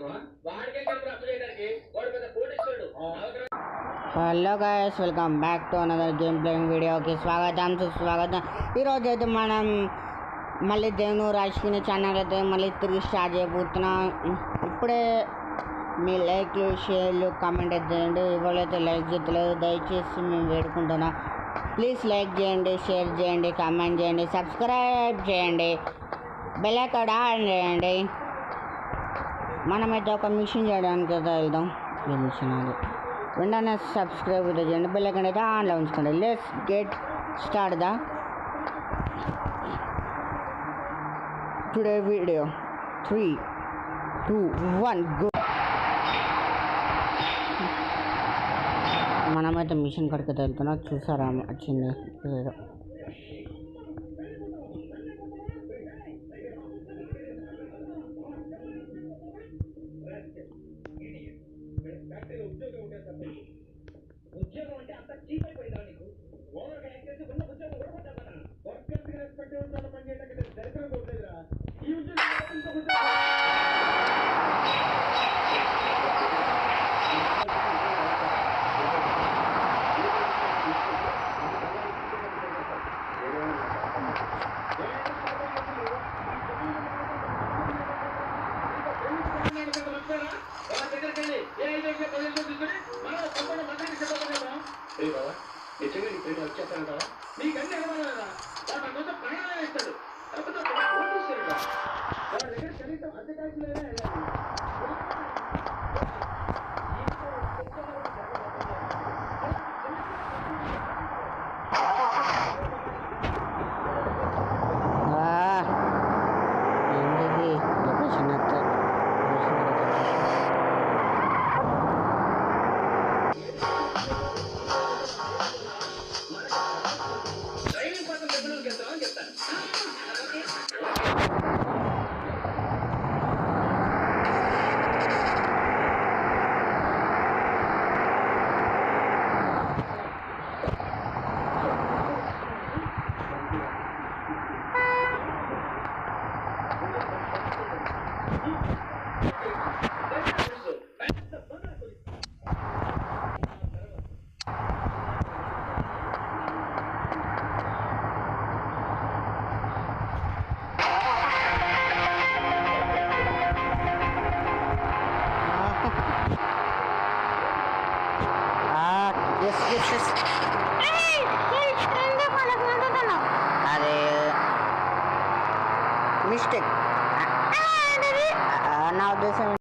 Hello guys, welcome back to another game playing వీడియోకి స్వాగతం సుస్వాగతం. ఈరోజు అయితే మనం మళ్ళీ దేవనూరు అశ్విని ఛానల్ అయితే మళ్ళీ తిరిగి స్టార్ట్ చేయబోతున్నాం. ఇప్పుడే మీ లైక్లు షేర్లు కామెంట్ అయితే చేయండి. ఎవరైతే లైక్ చేయలేదు దయచేసి మేము వేడుకుంటున్నాం. ప్లీజ్ లైక్ చేయండి, షేర్ చేయండి, కామెంట్ చేయండి, సబ్స్క్రైబ్ చేయండి, బెల్ ఐకాన్ ఆన్ చేయండి. మనమైతే ఒక మిషన్ చేయడానికి అయితే వెళ్దాం. ఈ మిషన్ అది వెంటనే సబ్స్క్రైబ్ అయితే చేయండి, బెల్ ఐకాన్ అయితే ఆన్లో ఉంచుకోండి. Let's get start the today video. 3, 2, 1 go. మనమైతే మిషన్ కడికి వెళ్తున్నాం. చూసారా వచ్చింది ఏదో. ఉద్యోగం అంటే అంత చీప్ అయిపోయిందా నీకు? ఓవర్గా యాక్ట్ చేసి ఉన్న ఉద్యోగం ఓడగొట్టామన్నా వర్క్ రెస్పెక్ట్ పని చేయడానికి దరిద్రం కొట్టలేదురా. ఈ ఉద్యోగం వచ్చేస్తానంటావా? నీకు అన్ని అనుమానాలా? వాడు నా కోసం ప్రాణాలు ఇస్తాడు, కాకపోతే ఓటిస్తాడు. వాడి దగ్గర కనీసం అద్దె కాసులైనా వెళ్ళాలి. Yes.